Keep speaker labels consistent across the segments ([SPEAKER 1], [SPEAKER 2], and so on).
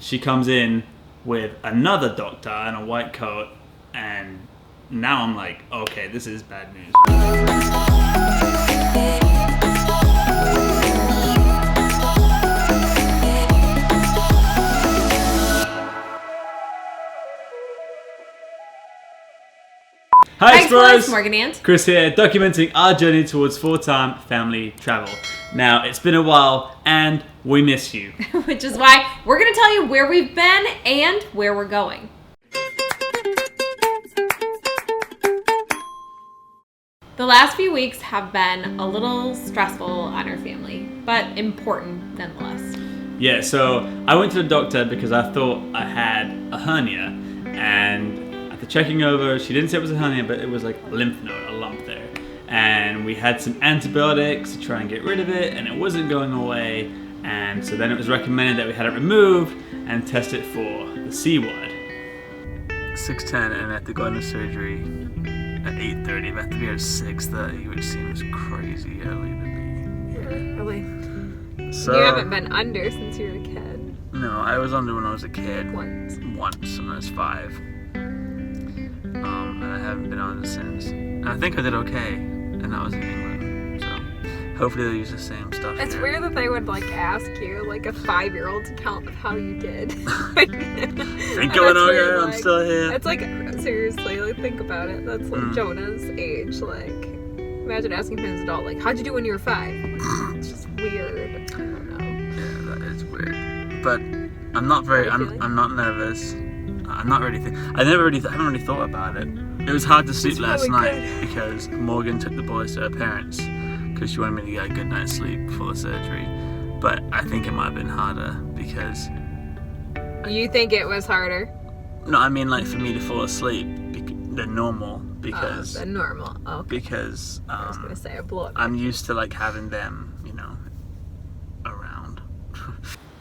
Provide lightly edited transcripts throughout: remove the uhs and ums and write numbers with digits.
[SPEAKER 1] she comes in with another doctor in a white coat, and now I'm like, okay, this is bad news. Hi Explorers!
[SPEAKER 2] Morgan Ant.
[SPEAKER 1] Chris here, documenting our journey towards full-time family travel. Now, it's been a while, and we miss you.
[SPEAKER 2] Which is why we're going to tell you where we've been and where we're going. The last few weeks have been a little stressful on our family, but important nonetheless.
[SPEAKER 1] Yeah, so I went to the doctor because I thought I had a hernia, and after checking over, she didn't say it was a hernia, but it was like a lymph node, a lump there. And we had some antibiotics to try and get rid of it, and it wasn't going away. And so then it was recommended that we had it removed and test it for the C word. 6:10, and I have to go into surgery at 8:30. I have to be at 6:30, which seems crazy early to me.
[SPEAKER 2] Yeah, really.
[SPEAKER 1] So,
[SPEAKER 2] you haven't been under since you were a kid.
[SPEAKER 1] No, I was under when I was a kid.
[SPEAKER 2] Once,
[SPEAKER 1] when I was 5. And I haven't been on since. And I think I did okay, and I was in England, so hopefully they'll use the same stuff.
[SPEAKER 3] It's
[SPEAKER 1] here.
[SPEAKER 3] weird that they would ask you, a 5-year-old, to count how you did.
[SPEAKER 1] Think going okay, I'm still here.
[SPEAKER 3] It's seriously, think about it. That's Jonah's age. Imagine asking him as an adult, how'd you do when you were 5? It's just weird. I don't know.
[SPEAKER 1] Yeah, that is weird. But I'm not nervous. I'm not really. I haven't really thought about it. It was hard to sleep last night because Morgan took the boys to her parents because she wanted me to get a good night's sleep before the surgery. But I think it might have been harder because.
[SPEAKER 3] You think it was harder?
[SPEAKER 1] No, I mean for me to fall asleep than normal because.
[SPEAKER 3] Than normal. Okay.
[SPEAKER 1] Because
[SPEAKER 3] I was gonna say I blew up.
[SPEAKER 1] I'm used to having them, around.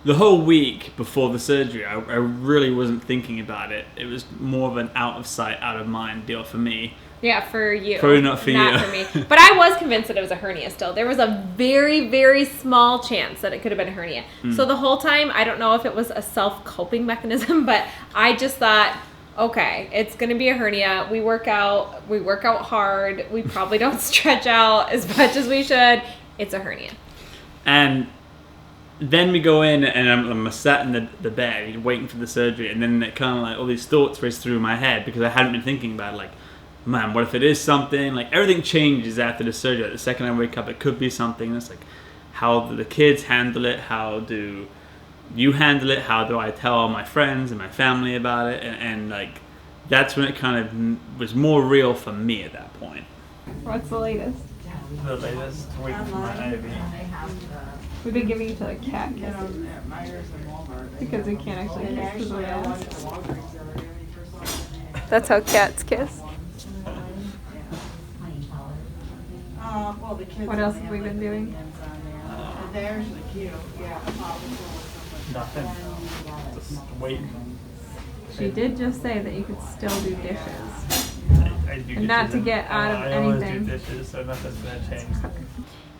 [SPEAKER 1] The whole week before the surgery, I really wasn't thinking about it. It was more of an out of sight, out of mind deal for me.
[SPEAKER 2] Yeah, for you.
[SPEAKER 1] Probably not for you.
[SPEAKER 2] Not for me. But I was convinced that it was a hernia still. There was a very, very small chance that it could have been a hernia. So the whole time, I don't know if it was a self-coping mechanism, but I just thought, okay, it's going to be a hernia. We work out hard. We probably don't stretch out as much as we should. It's a hernia. And
[SPEAKER 1] then we go in, and I'm sat in the bed waiting for the surgery, and then it kind of all these thoughts race through my head because I hadn't been thinking about it. Man, what if it is something? Everything changes after the surgery. The second I wake up, it could be something. It's how do the kids handle it? How do you handle it? How do I tell all my friends and my family about it? And that's when it kind of was more real for me at that point.
[SPEAKER 3] What's the latest?
[SPEAKER 1] The latest, waiting for my IV.
[SPEAKER 3] We've been giving each other cat kisses because we can't actually kiss because we're asks. That's how cats kiss. What else have we been doing?
[SPEAKER 1] Nothing. Just waiting.
[SPEAKER 2] she did just say that you could still do dishes.
[SPEAKER 1] I do
[SPEAKER 2] and not to get out of anything.
[SPEAKER 1] I always do dishes, so nothing's going to change.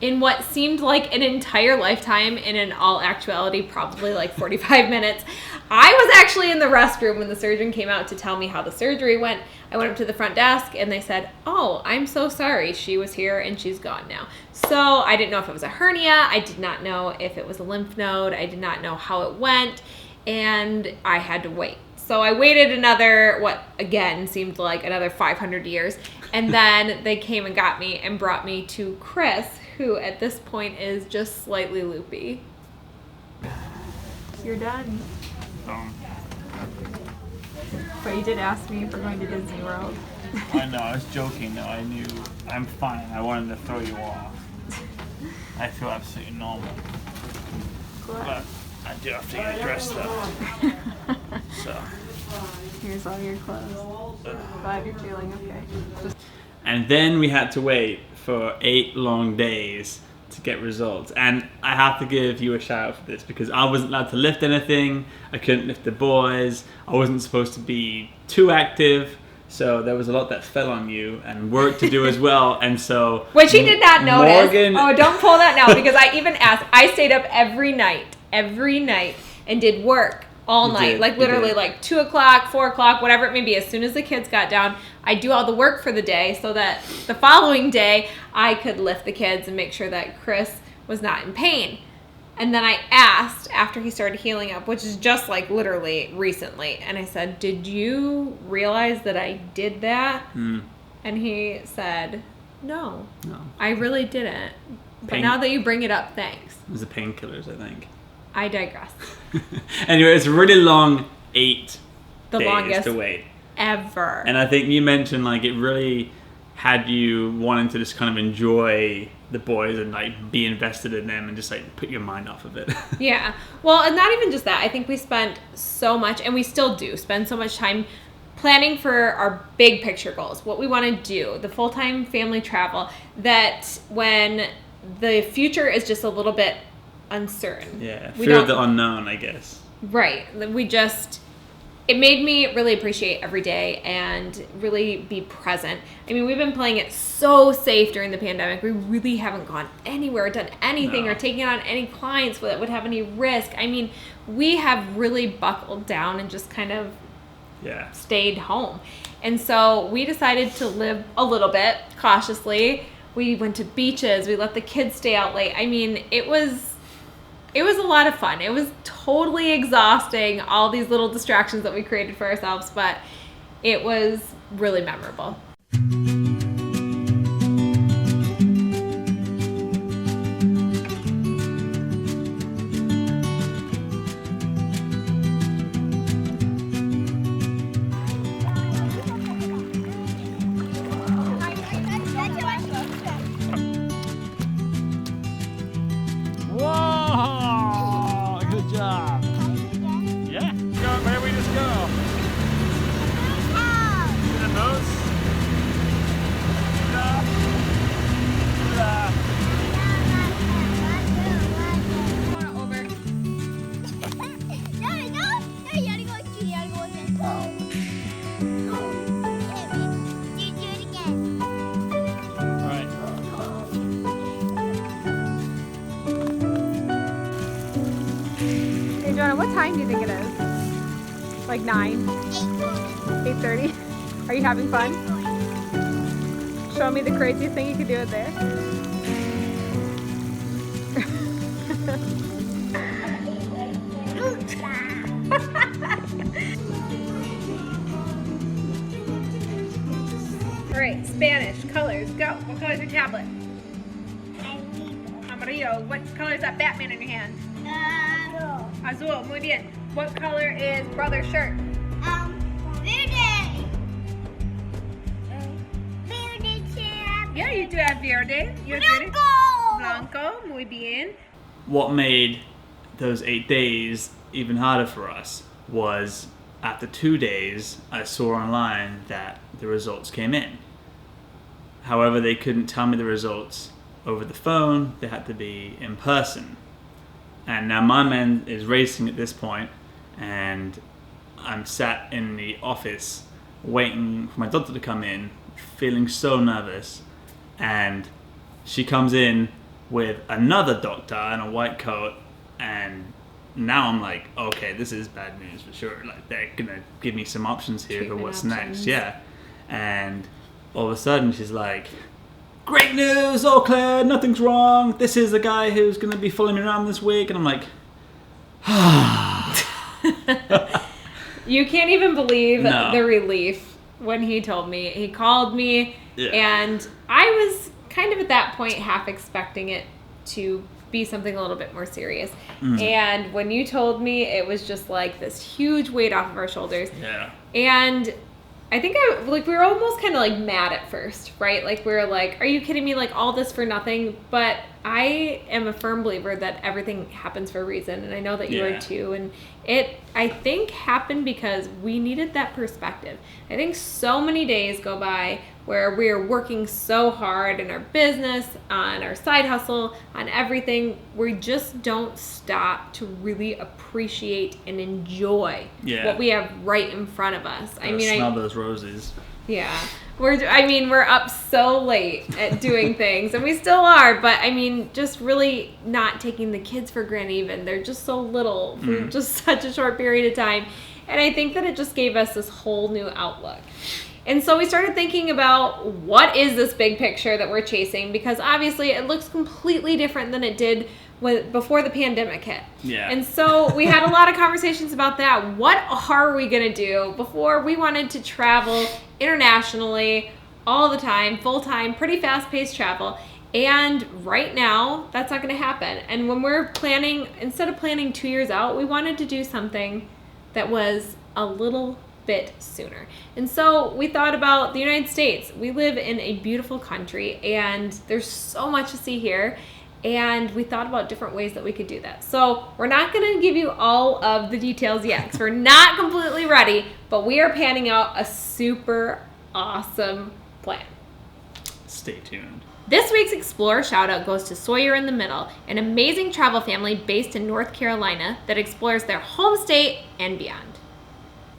[SPEAKER 2] In what seemed like an entire lifetime, and in all actuality, probably 45 minutes, I was actually in the restroom when the surgeon came out to tell me how the surgery went. I went up to the front desk, and they said, "Oh, I'm so sorry. She was here, and she's gone now." So I didn't know if it was a hernia. I did not know if it was a lymph node. I did not know how it went, and I had to wait. So I waited another, what again seemed like another 500 years, and then they came and got me and brought me to Chris, who at this point is just slightly loopy.
[SPEAKER 3] You're done. But you did ask me if we're going to Disney World.
[SPEAKER 1] I know, I was joking though. I knew I'm fine. I wanted to throw you off. I feel absolutely normal. But I do have to get dressed up. So.
[SPEAKER 3] Here's all your clothes. Glad you're feeling okay.
[SPEAKER 1] And then we had to wait for 8 long days to get results. And I have to give you a shout out for this because I wasn't allowed to lift anything. I couldn't lift the boys. I wasn't supposed to be too active. So there was a lot that fell on you and work to do as well. And so...
[SPEAKER 2] Which he did not notice.
[SPEAKER 1] Morgan...
[SPEAKER 2] Oh, don't pull that now because I even asked. I stayed up every night, and did work all
[SPEAKER 1] You
[SPEAKER 2] night.
[SPEAKER 1] did,
[SPEAKER 2] Like
[SPEAKER 1] you
[SPEAKER 2] literally
[SPEAKER 1] did.
[SPEAKER 2] like 2 o'clock, 4 o'clock, whatever it may be. As soon as the kids got down, I do all the work for the day so that the following day I could lift the kids and make sure that Chris was not in pain. And then I asked after he started healing up, which is just like literally recently, and I said, "Did you realize that I did that?" And he said, No, I really didn't. But now that you bring it up, thanks.
[SPEAKER 1] It was the painkillers, I think.
[SPEAKER 2] I digress.
[SPEAKER 1] Anyway, it's a really long 8
[SPEAKER 2] The
[SPEAKER 1] days
[SPEAKER 2] longest
[SPEAKER 1] to wait.
[SPEAKER 2] ever.
[SPEAKER 1] And I think you mentioned like it really had you wanting to just kind of enjoy the boys and like be invested in them and just like put your mind off of it.
[SPEAKER 2] Yeah. Well, and not even just that. I think we spent so much, and we still do spend so much time planning for our big picture goals, what we want to do, the full-time family travel, that when the future is just a little bit uncertain.
[SPEAKER 1] Yeah,
[SPEAKER 2] We
[SPEAKER 1] fear of
[SPEAKER 2] don't-
[SPEAKER 1] the unknown, I guess.
[SPEAKER 2] Right. It made me really appreciate every day and really be present. I mean, we've been playing it so safe during the pandemic. We really haven't gone anywhere, done anything,
[SPEAKER 1] No.
[SPEAKER 2] or taken on any clients that would have any risk. I mean, we have really buckled down and just kind of
[SPEAKER 1] Yeah.
[SPEAKER 2] stayed home. And so we decided to live a little bit cautiously. We went to beaches. We let the kids stay out late. I mean, it was a lot of fun. It was totally exhausting, all these little distractions that we created for ourselves, but it was really memorable.
[SPEAKER 1] Whoa! Good job. Yeah. Go, where we just go? To the nose? Alright.
[SPEAKER 3] Hey, Jonah, what time do you think it is? Like 9? 8:30? Are you having fun? Show me the craziest thing you could do it there. All right, Spanish, colors, go. What color is your tablet? Amarillo. What color is that Batman in your hand? Azul, muy bien. What color is brother's shirt? Yeah, you do have verde. You have verde. Blanco, muy bien.
[SPEAKER 1] What made those 8 days even harder for us was after 2 days, I saw online that the results came in. However, they couldn't tell me the results over the phone. They had to be in person. And now my mind is racing at this point, and I'm sat in the office waiting for my doctor to come in, feeling so nervous. And she comes in with another doctor in a white coat, and now I'm like, okay, this is bad news for sure. Like, they're gonna give me some options here for
[SPEAKER 2] Treatment
[SPEAKER 1] what's
[SPEAKER 2] options.
[SPEAKER 1] next. Yeah. And all of a sudden she's like, great news, all clear, nothing's wrong. This is the guy who's gonna be following me around this week. And I'm like,
[SPEAKER 2] You can't even believe
[SPEAKER 1] No.
[SPEAKER 2] the relief when he told me. He called me,
[SPEAKER 1] Yeah.
[SPEAKER 2] and I was kind of at that point half expecting it to be something a little bit more serious. And when you told me, it was just like this huge weight off of our shoulders.
[SPEAKER 1] yeah.
[SPEAKER 2] And I think we were almost kind of like mad at first, right? Like we were like, are you kidding me? Like all this for nothing? But I am a firm believer that everything happens for a reason. And I know that you
[SPEAKER 1] Yeah.
[SPEAKER 2] are too. And it, I think, happened because we needed that perspective. I think so many days go by where we're working so hard in our business, on our side hustle, on everything. We just don't stop to really appreciate and enjoy
[SPEAKER 1] Yeah.
[SPEAKER 2] what we have right in front of us. I
[SPEAKER 1] Gotta
[SPEAKER 2] mean,
[SPEAKER 1] smell those roses.
[SPEAKER 2] yeah. We're up so late at doing things, and we still are, but I mean, just really not taking the kids for granted even. They're just so little for just such a short period of time. And I think that it just gave us this whole new outlook. And so we started thinking about what is this big picture that we're chasing, because obviously it looks completely different than it did before the pandemic hit.
[SPEAKER 1] Yeah.
[SPEAKER 2] And so we had a lot of conversations about that. What are we going to do? Before, we wanted to travel internationally all the time, full time, pretty fast paced travel. And right now, that's not going to happen. And when we're planning, instead of planning 2 years out, we wanted to do something that was a little bit sooner. And so we thought about the United States. We live in a beautiful country, and there's so much to see here. And we thought about different ways that we could do that. So we're not going to give you all of the details yet, because we're not completely ready, but we are planning out a super awesome plan.
[SPEAKER 1] Stay tuned.
[SPEAKER 2] This week's Explorer shoutout goes to Sawyer in the Middle, an amazing travel family based in North Carolina that explores their home state and beyond.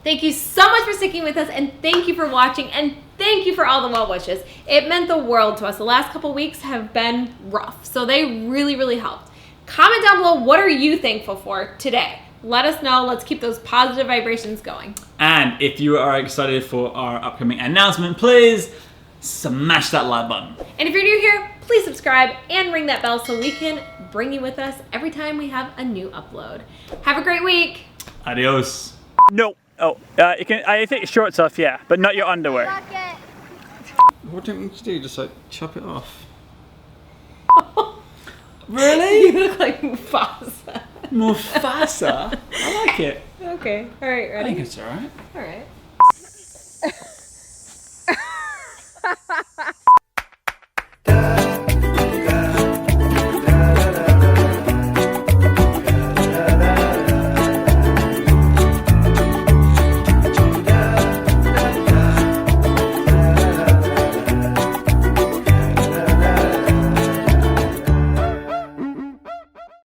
[SPEAKER 2] Thank you so much for sticking with us, and thank you for watching, and thank you for all the well wishes. It meant the world to us. The last couple weeks have been rough, so they really, really helped. Comment down below, what are you thankful for today? Let us know. Let's keep those positive vibrations going.
[SPEAKER 1] And if you are excited for our upcoming announcement, please smash that like button.
[SPEAKER 2] And if you're new here, please subscribe and ring that bell so we can bring you with us every time we have a new upload. Have a great week.
[SPEAKER 1] Adios.
[SPEAKER 4] No. Oh, you can. I take your shorts off, yeah, but not your underwear.
[SPEAKER 1] What do you want me to do? Just like chop it off?
[SPEAKER 2] Really? You look like Mufasa.
[SPEAKER 1] Mufasa? I like it.
[SPEAKER 2] Okay. All right,
[SPEAKER 1] I
[SPEAKER 2] ready?
[SPEAKER 1] think it's alright.
[SPEAKER 2] All right.